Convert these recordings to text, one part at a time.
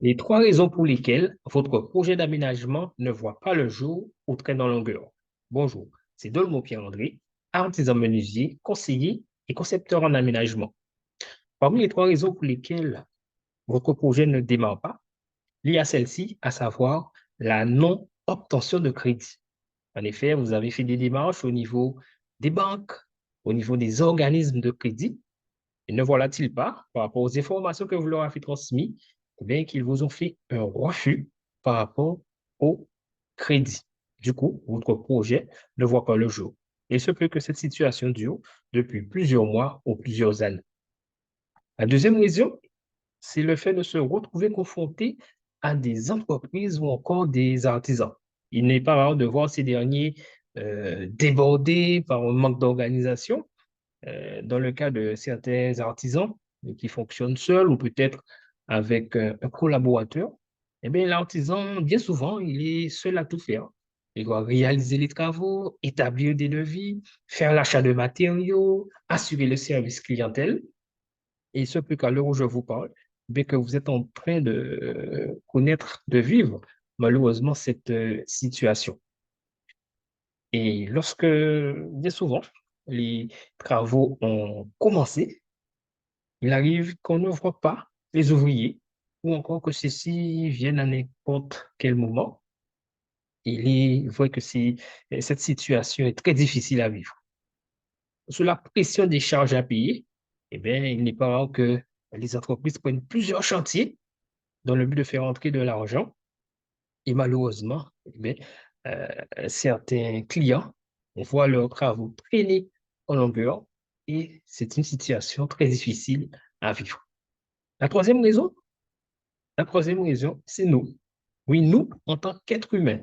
Les trois raisons pour lesquelles votre projet d'aménagement ne voit pas le jour ou traîne en longueur. Bonjour, c'est Dolmo Pierre-André, artisan menuisier, conseiller et concepteur en aménagement. Parmi les trois raisons pour lesquelles votre projet ne démarre pas, il y a celle-ci, à savoir la non-obtention de crédit. En effet, vous avez fait des démarches au niveau des banques, au niveau des organismes de crédit, et ne voilà-t-il pas, par rapport aux informations que vous leur avez transmises, eh bien, qu'ils vous ont fait un refus par rapport au crédit. Du coup, votre projet ne voit pas le jour. Il se peut que cette situation dure depuis plusieurs mois ou plusieurs années. La deuxième raison, c'est le fait de se retrouver confronté à des entreprises ou encore des artisans. Il n'est pas rare de voir ces derniers débordés par un manque d'organisation dans le cas de certains artisans qui fonctionnent seuls ou peut-être avec un collaborateur, eh bien, l'artisan, bien souvent, il est seul à tout faire. Il doit réaliser les travaux, établir des devis, faire l'achat de matériaux, assurer le service clientèle. Et il se peut qu'à l'heure où je vous parle, bien que vous êtes en train de connaître, de vivre, malheureusement, cette situation. Et lorsque, bien souvent, les travaux ont commencé, il arrive qu'on ne voit pas les ouvriers ou encore que ceux-ci viennent à n'importe quel moment. Il est vrai que cette situation est très difficile à vivre. Sous la pression des charges à payer, eh bien, il n'est pas rare que les entreprises prennent plusieurs chantiers dans le but de faire entrer de l'argent. Et malheureusement, eh bien, certains clients voient leurs travaux traîner en longueur et c'est une situation très difficile à vivre. La troisième raison, la troisième raison, c'est nous. Oui, nous, en tant qu'êtres humains.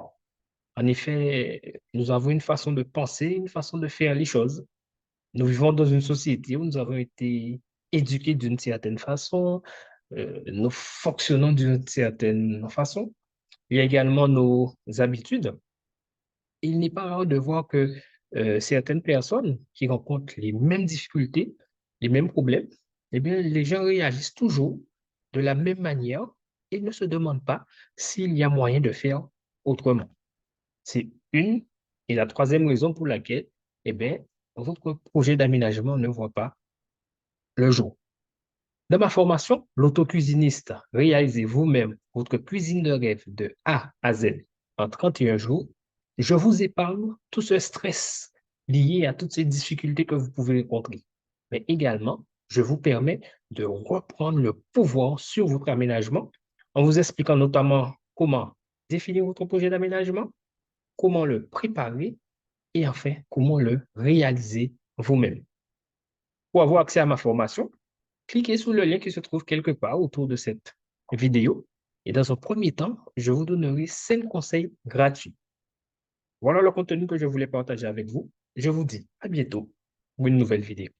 En effet, nous avons une façon de penser, une façon de faire les choses. Nous vivons dans une société où nous avons été éduqués d'une certaine façon, nous fonctionnons d'une certaine façon. Il y a également nos habitudes. Il n'est pas rare de voir que certaines personnes qui rencontrent les mêmes difficultés, les mêmes problèmes, eh bien, les gens réagissent toujours de la même manière et ne se demandent pas s'il y a moyen de faire autrement. C'est une et la troisième raison pour laquelle, eh bien, votre projet d'aménagement ne voit pas le jour. Dans ma formation, l'autocuisiniste, réalisez vous-même votre cuisine de rêve de A à Z en 31 jours. Je vous épargne tout ce stress lié à toutes ces difficultés que vous pouvez rencontrer. Mais également, je vous permets de reprendre le pouvoir sur votre aménagement en vous expliquant notamment comment définir votre projet d'aménagement, comment le préparer et enfin, comment le réaliser vous-même. Pour avoir accès à ma formation, cliquez sur le lien qui se trouve quelque part autour de cette vidéo. Et dans un premier temps, je vous donnerai 5 conseils gratuits. Voilà le contenu que je voulais partager avec vous. Je vous dis à bientôt pour une nouvelle vidéo.